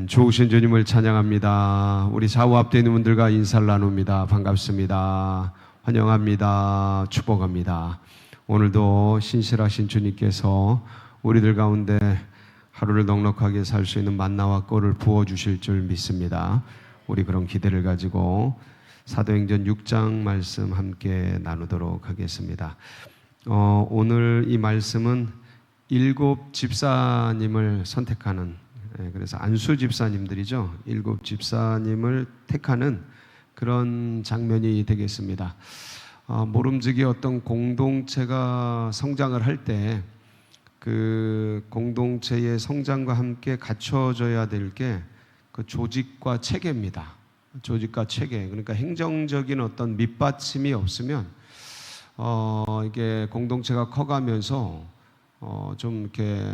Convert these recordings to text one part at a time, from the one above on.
좋으신 주님을 찬양합니다. 우리 좌우 앞에 있는 분들과 인사를 나눕니다. 반갑습니다. 환영합니다. 축복합니다. 오늘도 신실하신 주님께서 우리들 가운데 하루를 넉넉하게 살 수 있는 만나와 꿀을 부어주실 줄 믿습니다. 우리 그런 기대를 가지고 사도행전 6장 말씀 함께 나누도록 하겠습니다. 오늘 이 말씀은 7 집사님을 선택하는, 그래서 안수 집사님들이죠. 7 집사님을 택하는 그런 장면이 되겠습니다. 모름지기 어떤 공동체가 성장을 할 때 그 공동체의 성장과 함께 갖춰져야 될 게 그 조직과 체계입니다. 조직과 체계. 그러니까 행정적인 어떤 밑받침이 없으면 이게 공동체가 커가면서 좀 이렇게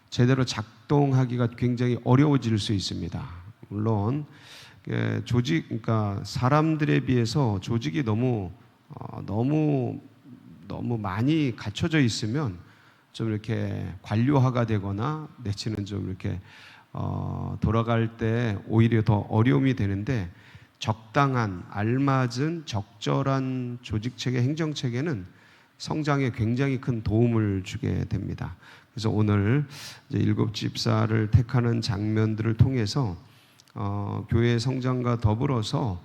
제대로 작동하기가 굉장히 어려워질 수 있습니다. 물론 조직, 그러니까 사람들에 비해서 조직이 너무 많이 갖춰져 있으면 좀 이렇게 관료화가 되거나 내지는 좀 이렇게 돌아갈 때 오히려 더 어려움이 되는데, 적당한 알맞은 적절한 조직체계, 행정체계는 성장에 굉장히 큰 도움을 주게 됩니다. 그래서 오늘 이제 7 집사를 택하는 장면들을 통해서 교회의 성장과 더불어서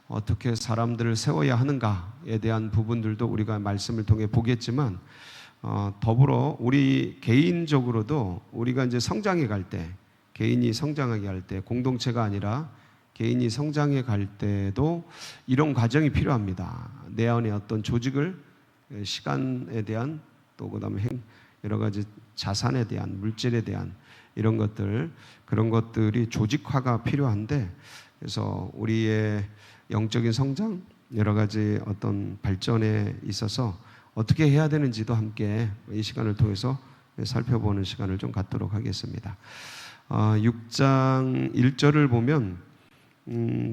어떻게 사람들을 세워야 하는가에 대한 부분들도 우리가 말씀을 통해 보겠지만, 더불어 우리 개인적으로도 우리가 이제 성장해 갈 때, 개인이 성장하게 할 때, 공동체가 아니라 개인이 성장해 갈 때도 이런 과정이 필요합니다. 내 안에 어떤 조직을, 시간에 대한, 또 그다음에 여러 가지 자산에 대한, 물질에 대한 이런 것들, 그런 것들이 조직화가 필요한데, 그래서 우리의 영적인 성장, 여러 가지 어떤 발전에 있어서 어떻게 해야 되는지도 함께 이 시간을 통해서 살펴보는 시간을 좀 갖도록 하겠습니다. 6장 1절을 보면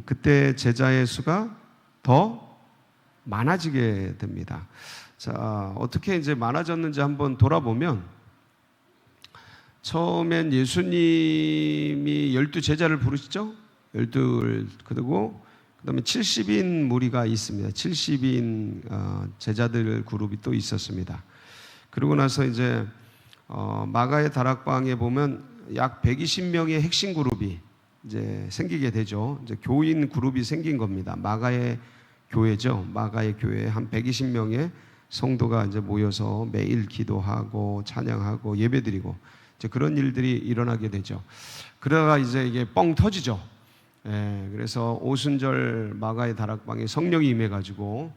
그때 제자의 수가 더 많아지게 됩니다. 자, 어떻게 이제 많아졌는지 한번 돌아보면, 처음엔 예수님이 12 제자를 부르시죠. 12, 그리고 그다음에 70인 무리가 있습니다. 70인 제자들 그룹이 또 있었습니다. 그러고 나서 이제 마가의 다락방에 보면 약 120명의 핵심 그룹이 이제 생기게 되죠. 이제 교인 그룹이 생긴 겁니다. 마가의 교회죠. 마가의 교회에 한 120명의 성도가 이제 모여서 매일 기도하고 찬양하고 예배드리고 이제 그런 일들이 일어나게 되죠. 그러다가 이제 이게 뻥 터지죠. 그래서 오순절 마가의 다락방에 성령이 임해가지고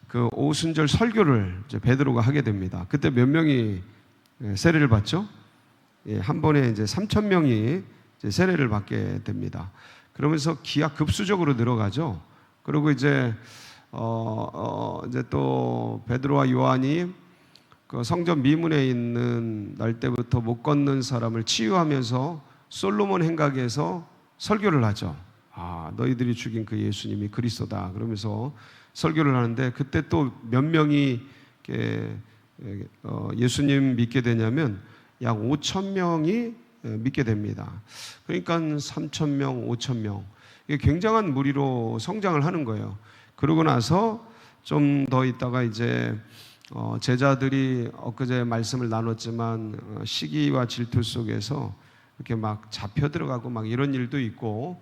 그 오순절 설교를 이제 베드로가 하게 됩니다. 그때 몇 명이 세례를 받죠? 한 번에 이제 3,000명이 세례를 받게 됩니다. 그러면서 기하급수적으로 늘어가죠. 그리고 이제 이제 또 베드로와 요한이 그 성전 미문에 있는 날 때부터 못 걷는 사람을 치유하면서 솔로몬 행각에서 설교를 하죠. 너희들이 죽인 그 예수님이 그리스도다. 그러면서 설교를 하는데, 그때 또 몇 명이 예수님 믿게 되냐면 약 5,000명이 믿게 됩니다. 그러니까 3,000명, 5,000명. 이게 굉장한 무리로 성장을 하는 거예요. 그러고 나서 좀 더 있다가 이제 제자들이 엊그제 말씀을 나눴지만 시기와 질투 속에서 이렇게 막 잡혀 들어가고 막 이런 일도 있고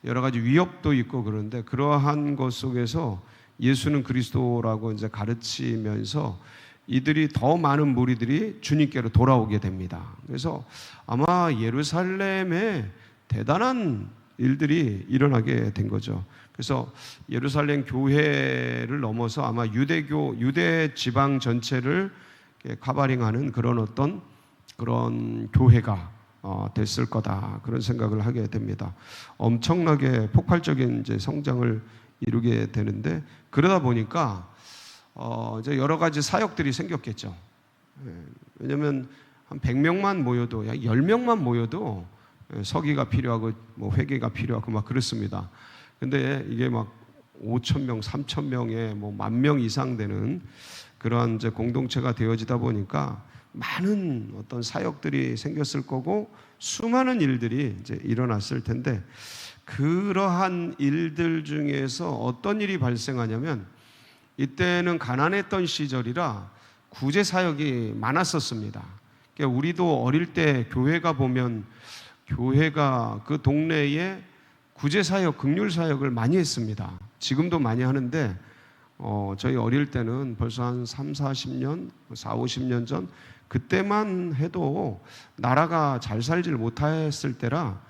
여러 가지 위협도 있고, 그런데 그러한 것 속에서 예수는 그리스도라고 이제 가르치면서 이들이 더 많은 무리들이 주님께로 돌아오게 됩니다. 그래서 아마 예루살렘에 대단한 일들이 일어나게 된 거죠. 그래서 예루살렘 교회를 넘어서 아마 유대 지방 전체를 커버링하는 그런 교회가 됐을 거다, 그런 생각을 하게 됩니다. 엄청나게 폭발적인 이제 성장을 이루게 되는데, 그러다 보니까 이제 여러 가지 사역들이 생겼겠죠. 왜냐하면 한 100명만 모여도, 약 10명만 모여도 서기가 필요하고 뭐 회계가 필요하고 막 그렇습니다. 근데 이게 막 5,000명, 3,000명에 뭐 10,000명 이상 되는 그러한 이제 공동체가 되어지다 보니까 많은 어떤 사역들이 생겼을 거고 수많은 일들이 이제 일어났을 텐데, 그러한 일들 중에서 어떤 일이 발생하냐면, 이때는 가난했던 시절이라 구제 사역이 많았었습니다. 그러니까 우리도 어릴 때 교회가 보면 교회가 그 동네에 구제 사역, 긍휼 사역을 많이 했습니다. 지금도 많이 하는데 저희 어릴 때는 벌써 한 3, 40년, 4, 50년 전 그때만 해도 나라가 잘 살질 못했을 때라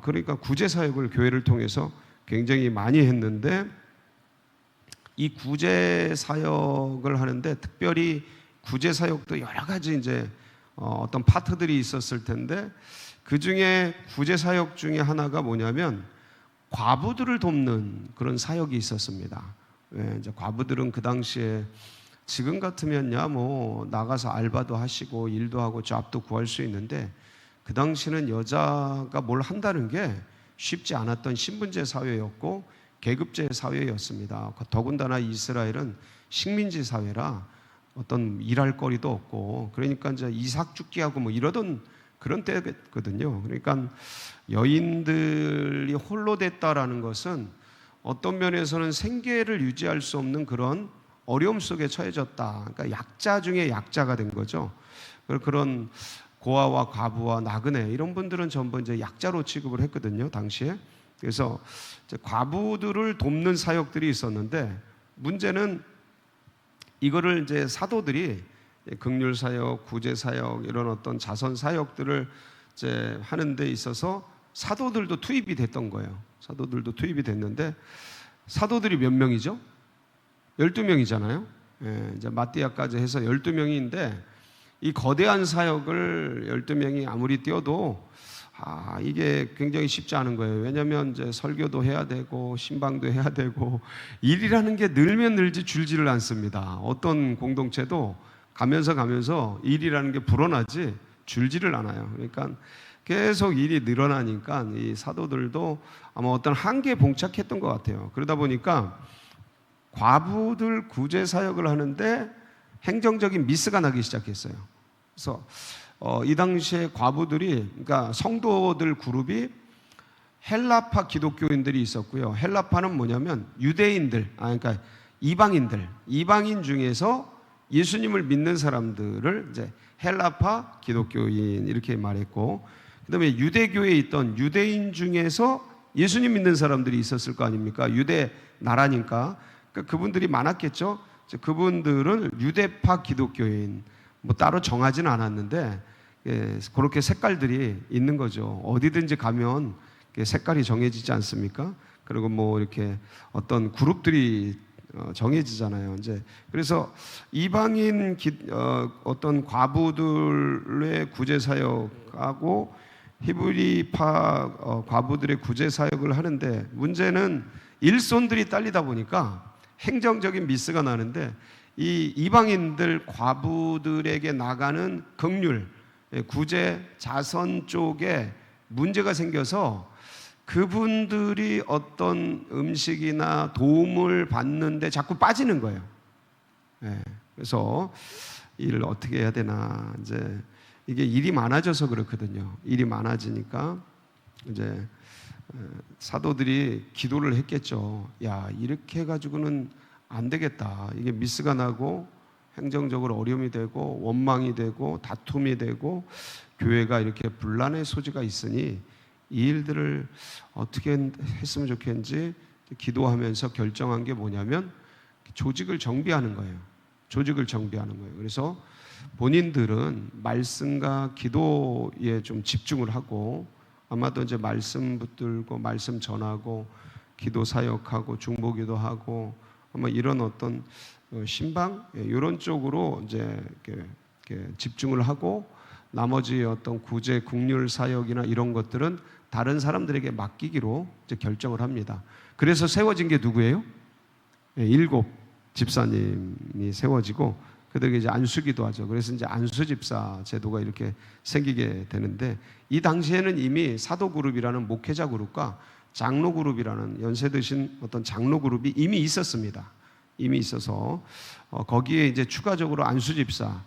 그러니까 구제 사역을 교회를 통해서 굉장히 많이 했는데, 이 구제 사역을 하는데 특별히 구제 사역도 여러 가지 이제 어떤 파트들이 있었을 텐데, 그 중에 구제 사역 중에 하나가 뭐냐면 과부들을 돕는 그런 사역이 있었습니다. 왜 이제 과부들은 그 당시에 지금 같으면야 뭐 나가서 알바도 하시고 일도 하고 잡도 구할 수 있는데, 그 당시는 여자가 뭘 한다는 게 쉽지 않았던 신분제 사회였고 계급제 사회였습니다. 더군다나 이스라엘은 식민지 사회라 어떤 일할 거리도 없고, 그러니까 이제 이삭 죽기하고 뭐 이러던 그런 때거든요. 그러니까 여인들이 홀로 됐다라는 것은 어떤 면에서는 생계를 유지할 수 없는 그런 어려움 속에 처해졌다. 그러니까 약자 중에 약자가 된 거죠. 그런 고아와 과부와 나그네 이런 분들은 전부 이제 약자로 취급을 했거든요, 당시에. 그래서 이제 과부들을 돕는 사역들이 있었는데, 문제는 이거를 이제 사도들이 긍휼 사역, 구제 사역 이런 어떤 자선 사역들을 이제 하는 데 있어서 사도들도 투입이 됐던 거예요. 사도들도 투입이 됐는데, 사도들이 몇 명이죠? 12명이잖아요. 예, 이제 마띠아까지 해서 12명인데, 이 거대한 사역을 12명이 아무리 뛰어도 이게 굉장히 쉽지 않은 거예요. 왜냐하면 이제 설교도 해야 되고 신방도 해야 되고, 일이라는 게 늘면 늘지 줄지를 않습니다. 어떤 공동체도 가면서 일이라는 게 불어나지 줄지를 않아요. 그러니까 계속 일이 늘어나니까 이 사도들도 아마 어떤 한계에 봉착했던 것 같아요. 그러다 보니까 과부들 구제 사역을 하는데 행정적인 미스가 나기 시작했어요. 그래서 이 당시에 과부들이, 그러니까 성도들 그룹이 헬라파 기독교인들이 있었고요. 헬라파는 뭐냐면 유대인들, 그러니까 이방인 중에서 예수님을 믿는 사람들을 이제 헬라파 기독교인 이렇게 말했고, 그다음에 유대교에 있던 유대인 중에서 예수님 믿는 사람들이 있었을 거 아닙니까? 유대 나라니까. 그러니까 그분들이 많았겠죠. 그분들은 유대파 기독교인, 뭐 따로 정하지는 않았는데 그렇게 색깔들이 있는 거죠. 어디든지 가면 색깔이 정해지지 않습니까? 그리고 뭐 이렇게 어떤 그룹들이 정해지잖아요. 이제 그래서 이방인 어떤 과부들의 구제 사역하고 히브리파 과부들의 구제 사역을 하는데, 문제는 일손들이 딸리다 보니까 행정적인 미스가 나는데, 이 이방인들 과부들에게 나가는 긍휼, 구제, 자선 쪽에 문제가 생겨서 그분들이 어떤 음식이나 도움을 받는데 자꾸 빠지는 거예요. 그래서 일을 어떻게 해야 되나, 이제 이게 일이 많아져서 그렇거든요. 일이 많아지니까 이제 사도들이 기도를 했겠죠. 야, 이렇게 해가지고는 안 되겠다. 이게 미스가 나고 행정적으로 어려움이 되고 원망이 되고 다툼이 되고 교회가 이렇게 분란의 소지가 있으니 이 일들을 어떻게 했으면 좋겠는지 기도하면서 결정한 게 뭐냐면 조직을 정비하는 거예요. 조직을 정비하는 거예요. 그래서 본인들은 말씀과 기도에 좀 집중을 하고, 아마도 이제 말씀 붙들고 말씀 전하고 기도 사역하고 중보기도 하고 아마 이런 어떤 신방 이런 쪽으로 이제 이렇게 집중을 하고, 나머지 어떤 구제 긍휼 사역이나 이런 것들은 다른 사람들에게 맡기기로 이제 결정을 합니다. 그래서 세워진 게 누구예요? 7 집사님이 세워지고, 그들에게 이제 안수기도 하죠. 그래서 이제 안수 집사 제도가 이렇게 생기게 되는데, 이 당시에는 이미 사도 그룹이라는 목회자 그룹과 장로 그룹이라는 연세 드신 어떤 장로 그룹이 이미 있었습니다. 이미 있어서 거기에 이제 추가적으로 안수 집사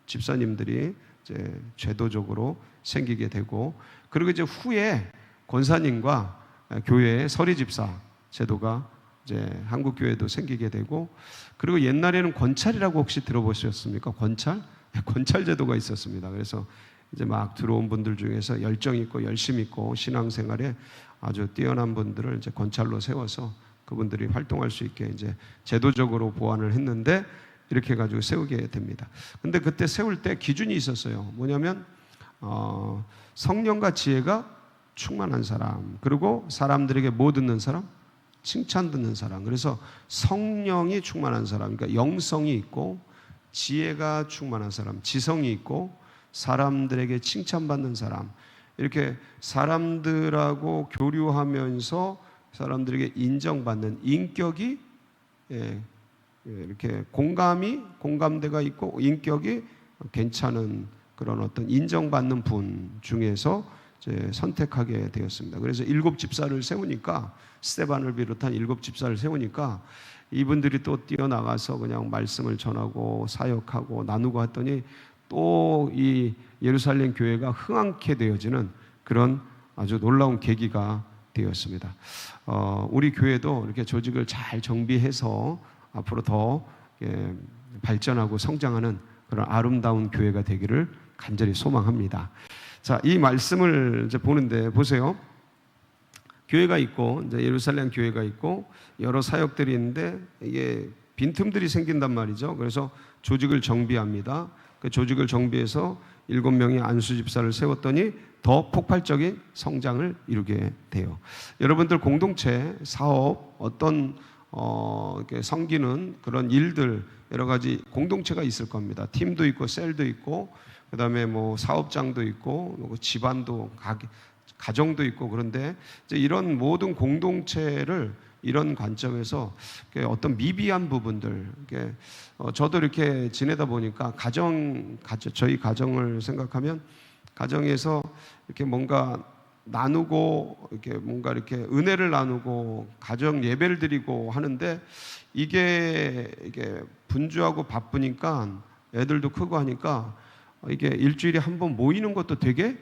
집사님들이 이제 제도적으로 생기게 되고, 그리고 이제 후에 권사님과 교회의 서리 집사 제도가 이제 한국 교회도 생기게 되고, 그리고 옛날에는 권찰이라고 혹시 들어보셨습니까? 권찰? 권찰 제도가 있었습니다. 그래서 이제 막 들어온 분들 중에서 열정 있고 열심 있고 신앙생활에 아주 뛰어난 분들을 이제 권찰로 세워서 그분들이 활동할 수 있게 이제 제도적으로 보완을 했는데, 이렇게 해가지고 세우게 됩니다. 근데 그때 세울 때 기준이 있었어요. 뭐냐면 성령과 지혜가 충만한 사람, 그리고 사람들에게 뭐 듣는 사람? 칭찬 듣는 사람. 그래서 성령이 충만한 사람, 그러니까 영성이 있고 지혜가 충만한 사람, 지성이 있고 사람들에게 칭찬받는 사람, 이렇게 사람들하고 교류하면서 사람들에게 인정받는 인격이 이렇게 공감대가 있고 인격이 괜찮은 그런 어떤 인정받는 분 중에서 이제 선택하게 되었습니다. 그래서 7 집사를 세우니까, 스데반을 비롯한 7 집사를 세우니까 이분들이 또 뛰어나가서 그냥 말씀을 전하고 사역하고 나누고 했더니 또 이 예루살렘 교회가 흥황케 되어지는 그런 아주 놀라운 계기가 되었습니다. 우리 교회도 이렇게 조직을 잘 정비해서 앞으로 더 발전하고 성장하는 그런 아름다운 교회가 되기를 간절히 소망합니다. 자, 이 말씀을 이제 보는데 보세요. 교회가 있고 이제 예루살렘 교회가 있고 여러 사역들이 있는데 이게 빈틈들이 생긴단 말이죠. 그래서 조직을 정비합니다. 그 조직을 정비해서 7명의 안수 집사를 세웠더니 더 폭발적인 성장을 이루게 돼요. 여러분들 공동체, 사업, 어떤 이렇게 섬기는 그런 일들, 여러 가지 공동체가 있을 겁니다. 팀도 있고 셀도 있고 그다음에 뭐 사업장도 있고 뭐 집안도 가정도 있고. 그런데 이제 이런 모든 공동체를 이런 관점에서 어떤 미비한 부분들, 저도 이렇게 지내다 보니까 저희 가정을 생각하면 가정에서 이렇게 뭔가 나누고 이렇게 뭔가 이렇게 은혜를 나누고 가정 예배를 드리고 하는데 이게 분주하고 바쁘니까 애들도 크고 하니까 이게 일주일에 한 번 모이는 것도 되게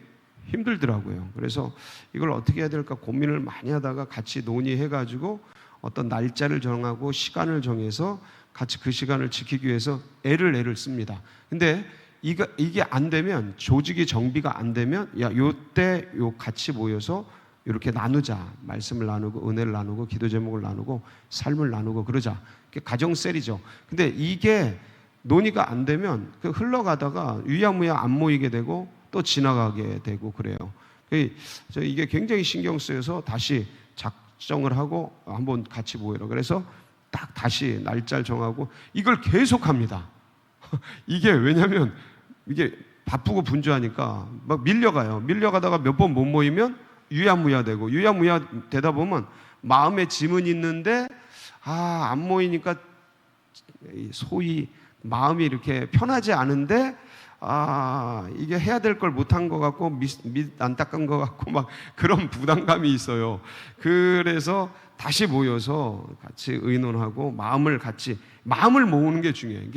힘들더라고요. 그래서 이걸 어떻게 해야 될까 고민을 많이 하다가 같이 논의해가지고 어떤 날짜를 정하고 시간을 정해서 같이 그 시간을 지키기 위해서 애를 씁니다. 근데 이게 안 되면, 조직이 정비가 안 되면, 요때 같이 모여서 이렇게 나누자. 말씀을 나누고 은혜를 나누고 기도 제목을 나누고 삶을 나누고 그러자. 가정셀이죠. 근데 이게 논의가 안 되면 흘러가다가 유야무야 안 모이게 되고 또 지나가게 되고 그래요. 이게 굉장히 신경 쓰여서 다시 작정을 하고 한번 같이 모여라. 그래서 딱 다시 날짜를 정하고 이걸 계속합니다. 이게 왜냐면 이게 바쁘고 분주하니까 막 밀려가다가 몇 번 못 모이면 유야무야 되고, 유야무야 되다 보면 마음에 짐은 있는데 안 모이니까 소위 마음이 이렇게 편하지 않은데 이게 해야 될 걸 못한 것 같고 안 닦은 것 같고 막 그런 부담감이 있어요. 그래서 다시 모여서 같이 의논하고 마음을 모으는 게 중요해요.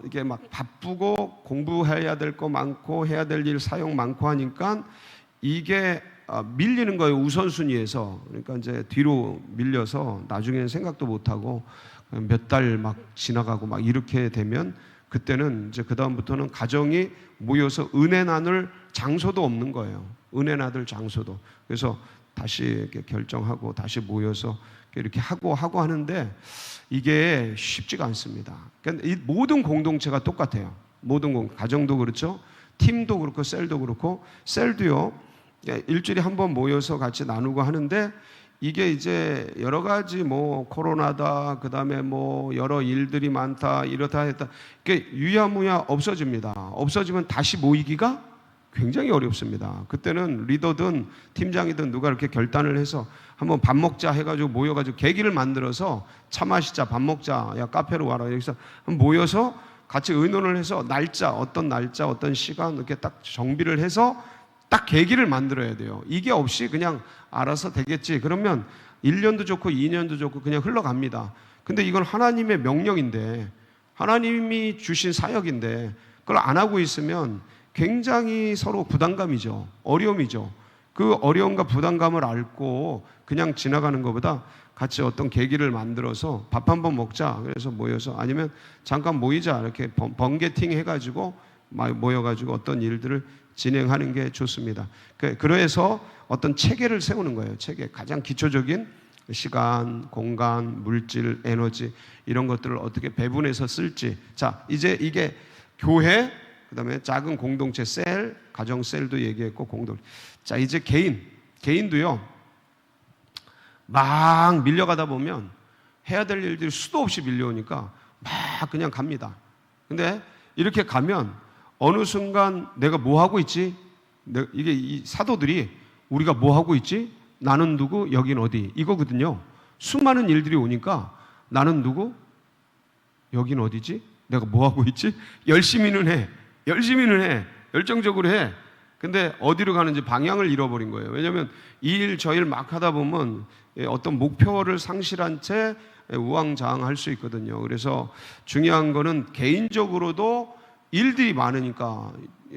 이게 막 바쁘고 공부해야 될 거 많고 해야 될 일 사용 많고 하니까 이게 밀리는 거예요. 우선순위에서. 그러니까 이제 뒤로 밀려서 나중에는 생각도 못 하고 몇 달 막 지나가고 막 이렇게 되면 그때는 이제 그다음부터는 가정이 모여서 은혜 나눌 장소도 없는 거예요. 은혜 나눌 장소도. 그래서 다시 이렇게 결정하고 다시 모여서 이렇게 하고 하는데 이게 쉽지가 않습니다. 그러니까 이 모든 공동체가 똑같아요. 가정도 그렇죠. 팀도 그렇고 셀도 그렇고, 셀도요. 일주일에 한 번 모여서 같이 나누고 하는데 이게 이제 여러 가지 뭐 코로나다, 그 다음에 뭐 여러 일들이 많다, 이렇다 했다, 이게 유야무야 없어집니다. 없어지면 다시 모이기가 굉장히 어렵습니다. 그때는 리더든 팀장이든 누가 이렇게 결단을 해서 한번 밥 먹자 해가지고 모여가지고 계기를 만들어서 차 마시자, 밥 먹자, 야 카페로 와라, 여기서 모여서 같이 의논을 해서 어떤 시간 이렇게 딱 정비를 해서 딱 계기를 만들어야 돼요. 이게 없이 그냥 알아서 되겠지 그러면 1년도 좋고 2년도 좋고 그냥 흘러갑니다. 근데 이건 하나님의 명령인데 하나님이 주신 사역인데 그걸 안 하고 있으면 굉장히 서로 부담감이죠. 어려움이죠. 그 어려움과 부담감을 앓고 그냥 지나가는 것보다 같이 어떤 계기를 만들어서 밥 한번 먹자. 그래서 모여서 아니면 잠깐 모이자. 이렇게 번개팅 해가지고 모여가지고 어떤 일들을 진행하는 게 좋습니다. 그래서 어떤 체계를 세우는 거예요. 체계. 가장 기초적인 시간, 공간, 물질, 에너지 이런 것들을 어떻게 배분해서 쓸지. 자, 이제 이게 교회, 그다음에 작은 공동체 셀, 가정 셀도 얘기했고 공동. 자, 이제 개인도요. 막 밀려가다 보면 해야 될 일들이 수도 없이 밀려오니까 막 그냥 갑니다. 근데 이렇게 가면 어느 순간 내가 뭐 하고 있지? 이게 이 사도들이 우리가 뭐 하고 있지? 나는 누구? 여긴 어디? 이거거든요. 수많은 일들이 오니까 나는 누구? 여긴 어디지? 내가 뭐 하고 있지? 열심히는 해. 열정적으로 해. 근데 어디로 가는지 방향을 잃어버린 거예요. 왜냐하면 이 일 저 일 막 하다 보면 어떤 목표를 상실한 채 우왕좌왕할 수 있거든요. 그래서 중요한 거는 개인적으로도 일들이 많으니까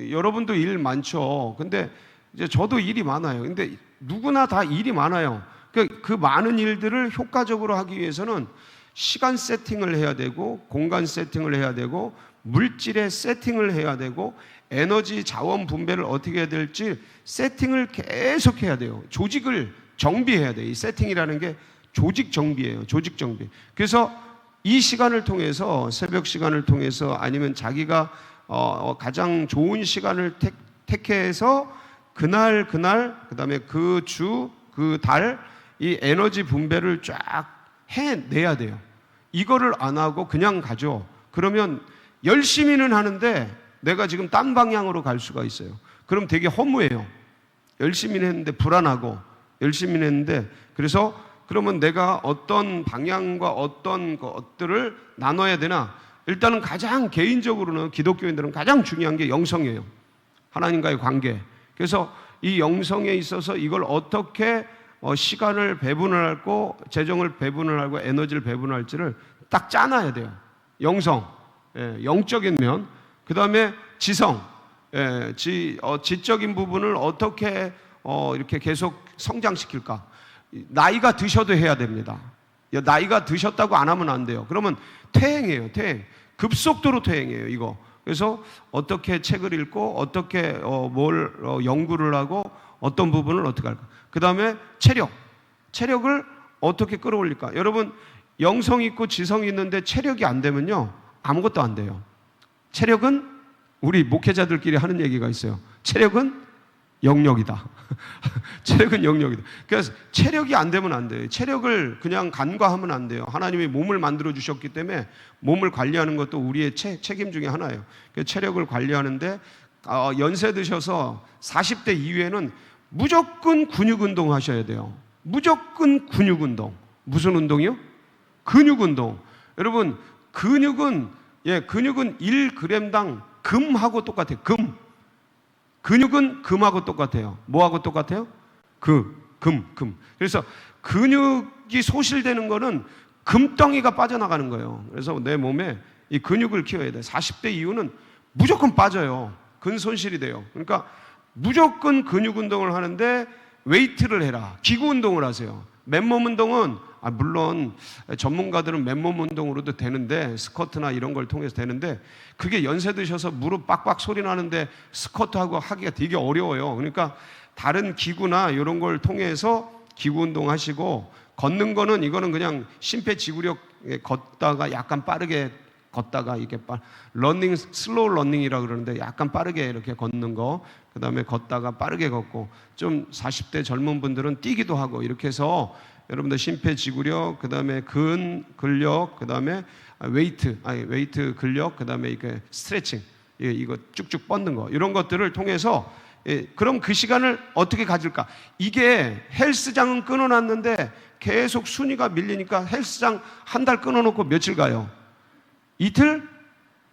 여러분도 일 많죠. 근데 이제 저도 일이 많아요. 근데 누구나 다 일이 많아요. 그 많은 일들을 효과적으로 하기 위해서는 시간 세팅을 해야 되고 공간 세팅을 해야 되고 물질의 세팅을 해야 되고 에너지 자원 분배를 어떻게 해야 될지 세팅을 계속 해야 돼요. 조직을 정비해야 돼요. 이 세팅이라는 게 조직 정비예요. 조직 정비. 그래서 이 시간을 통해서 새벽 시간을 통해서 아니면 자기가 가장 좋은 시간을 택해서 그날 그다음에 그 주, 그 달 이 에너지 분배를 쫙 해내야 돼요. 이거를 안 하고 그냥 가죠. 그러면 열심히는 하는데 내가 지금 딴 방향으로 갈 수가 있어요. 그럼 되게 허무해요. 열심히는 했는데 불안하고 열심히는 했는데 그래서 그러면 내가 어떤 방향과 어떤 것들을 나눠야 되나? 일단은 가장 개인적으로는 기독교인들은 가장 중요한 게 영성이에요. 하나님과의 관계. 그래서 이 영성에 있어서 이걸 어떻게 시간을 배분을 하고 재정을 배분을 하고 에너지를 배분할지를 딱 짜놔야 돼요. 영성, 영적인 면. 그 다음에 지성, 지적인 부분을 어떻게 이렇게 계속 성장시킬까? 나이가 드셔도 해야 됩니다. 나이가 드셨다고 안 하면 안 돼요. 그러면 퇴행이에요, 퇴행. 급속도로 퇴행이에요, 이거. 그래서 어떻게 책을 읽고 어떻게 뭘 연구를 하고 어떤 부분을 어떻게 할까? 그 다음에 체력을 어떻게 끌어올릴까? 여러분 영성이 있고 지성이 있는데 체력이 안 되면요 아무것도 안 돼요. 체력은 우리 목회자들끼리 하는 얘기가 있어요. 체력은 영역이다. 체력은 영역이다. 그래서 체력이 안 되면 안 돼요. 체력을 그냥 간과하면 안 돼요. 하나님이 몸을 만들어 주셨기 때문에 몸을 관리하는 것도 우리의 책임 중에 하나예요. 그래서 체력을 관리하는데 연세 드셔서 40대 이후에는 무조건 근육 운동 하셔야 돼요. 무조건 근육 운동. 무슨 운동이요? 근육 운동. 여러분 근육은 1g당 금하고 똑같아요. 금. 근육은 금하고 똑같아요. 뭐하고 똑같아요? 금. 그래서 근육이 소실되는 거는 금덩이가 빠져나가는 거예요. 그래서 내 몸에 이 근육을 키워야 돼. 40대 이후는 무조건 빠져요. 근손실이 돼요. 그러니까 무조건 근육 운동을 하는데 웨이트를 해라. 기구 운동을 하세요. 맨몸 운동은 물론 전문가들은 맨몸 운동으로도 되는데 스쿼트나 이런 걸 통해서 되는데 그게 연세 드셔서 무릎 빡빡 소리 나는데 스쿼트하고 하기가 되게 어려워요. 그러니까 다른 기구나 이런 걸 통해서 기구 운동 하시고 걷는 거는 이거는 그냥 심폐지구력 걷다가 약간 빠르게 걷다가 이게 러닝 슬로우 러닝이라 그러는데 약간 빠르게 이렇게 걷는 거, 그다음에 걷다가 빠르게 걷고 좀 40대 젊은 분들은 뛰기도 하고 이렇게 해서 여러분들 심폐지구력, 그다음에 근력, 그다음에 웨이트 근력, 그다음에 이게 스트레칭 이거 쭉쭉 뻗는 거 이런 것들을 통해서 그럼 그 시간을 어떻게 가질까? 이게 헬스장은 끊어놨는데 계속 순위가 밀리니까 헬스장 한 달 끊어놓고 며칠 가요? 이틀?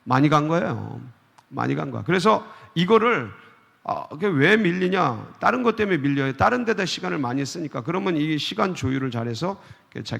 많이 간 거예요. 많이 간 거야. 그래서 이거를 왜 밀리냐? 다른 것 때문에 밀려요. 다른 데다 시간을 많이 쓰니까. 그러면 이 시간 조율을 잘해서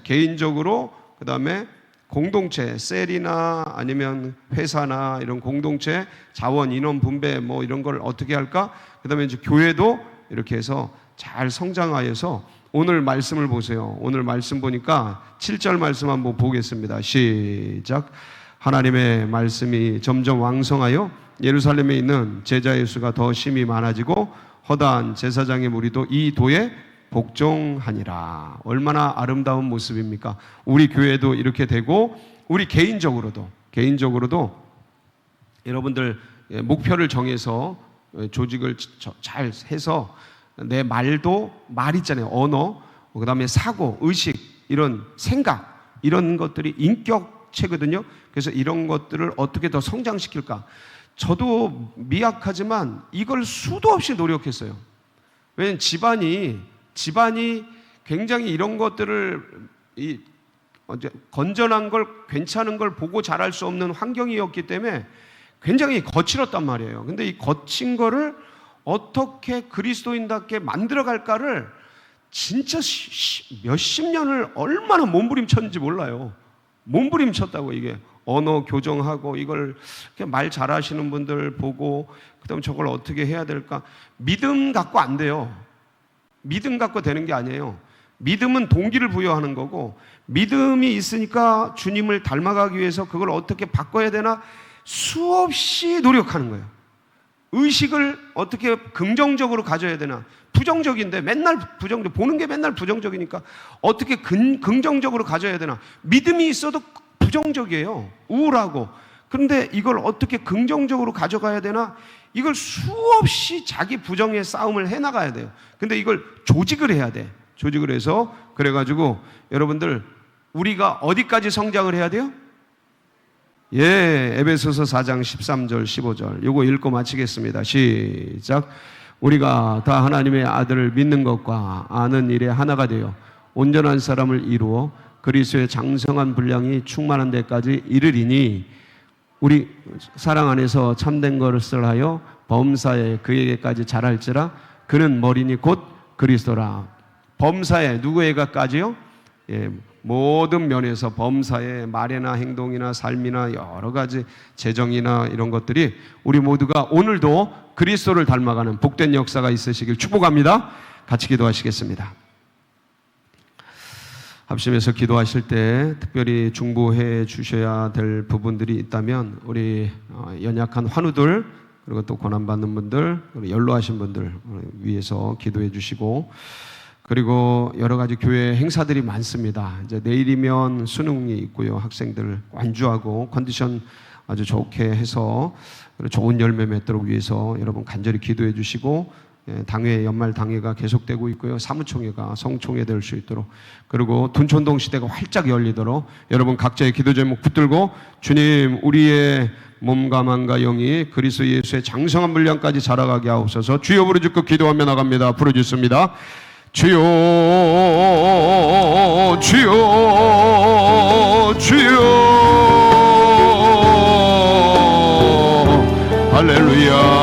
개인적으로 그다음에 공동체, 셀이나 아니면 회사나 이런 공동체 자원 인원 분배 뭐 이런 걸 어떻게 할까? 그다음에 이제 교회도 이렇게 해서 잘 성장하여서 오늘 말씀을 보세요. 오늘 말씀 보니까 7절 말씀 한번 보겠습니다. 시작. 하나님의 말씀이 점점 왕성하여 예루살렘에 있는 제자의 수가 더 심히 많아지고 허다한 제사장의 무리도 이 도에 복종하니라. 얼마나 아름다운 모습입니까? 우리 교회도 이렇게 되고 우리 개인적으로도 여러분들 목표를 정해서 조직을 잘 해서 내 말 있잖아요. 언어, 그 다음에 사고, 의식, 이런 생각, 이런 것들이 인격체거든요. 그래서 이런 것들을 어떻게 더 성장시킬까? 저도 미약하지만 이걸 수도 없이 노력했어요. 왜냐하면 집안이 굉장히 이런 것들을 건전한 걸, 괜찮은 걸 보고 자랄 수 없는 환경이었기 때문에 굉장히 거칠었단 말이에요. 근데 이 거친 거를 어떻게 그리스도인답게 만들어갈까를 진짜 몇십 년을 얼마나 몸부림쳤는지 몰라요. 몸부림쳤다고. 이게 언어 교정하고 이걸 말 잘하시는 분들 보고 그다음 저걸 어떻게 해야 될까? 믿음 갖고 안 돼요. 믿음 갖고 되는 게 아니에요. 믿음은 동기를 부여하는 거고, 믿음이 있으니까 주님을 닮아가기 위해서 그걸 어떻게 바꿔야 되나 수없이 노력하는 거예요. 의식을 어떻게 긍정적으로 가져야 되나, 부정적인데 맨날 부정적, 보는 게 맨날 부정적이니까 어떻게 긍정적으로 가져야 되나. 믿음이 있어도 부정적이에요. 우울하고. 그런데 이걸 어떻게 긍정적으로 가져가야 되나, 이걸 수없이 자기 부정의 싸움을 해나가야 돼요. 근데 이걸 조직을 해야 돼. 조직을 해서, 그래가지고 여러분들 우리가 어디까지 성장을 해야 돼요? 에베소서 4장 13절 15절 요거 읽고 마치겠습니다. 시작. 우리가 다 하나님의 아들을 믿는 것과 아는 일에 하나가 되어 온전한 사람을 이루어 그리스도의 장성한 분량이 충만한 데까지 이르리니, 우리 사랑 안에서 참된 것을 하여 범사에 그에게까지 자랄지라. 그는 머리니 곧 그리스도라. 범사에 누구에게까지요? 모든 면에서 범사에 말이나 행동이나 삶이나 여러 가지 재정이나 이런 것들이 우리 모두가 오늘도 그리스도를 닮아가는 복된 역사가 있으시길 축복합니다. 같이 기도하시겠습니다. 합심해서 기도하실 때 특별히 중보해 주셔야 될 부분들이 있다면 우리 연약한 환우들, 그리고 또 고난받는 분들, 그리고 연로하신 분들 위해서 기도해 주시고, 그리고 여러 가지 교회 행사들이 많습니다. 이제 내일이면 수능이 있고요. 학생들 완주하고 컨디션 아주 좋게 해서 좋은 열매 맺도록 위해서 여러분 간절히 기도해 주시고, 당회, 연말 당회가 계속되고 있고요. 사무총회가 성총회 될 수 있도록, 그리고 둔촌동 시대가 활짝 열리도록 여러분 각자의 기도 제목 붙들고, 주님 우리의 몸과 마음과 영이 그리스도 예수의 장성한 분량까지 자라가게 하옵소서. 주여 부르짖고 기도하며 나갑니다. 부르짖습니다. 주여 주여 주여. 할렐루야.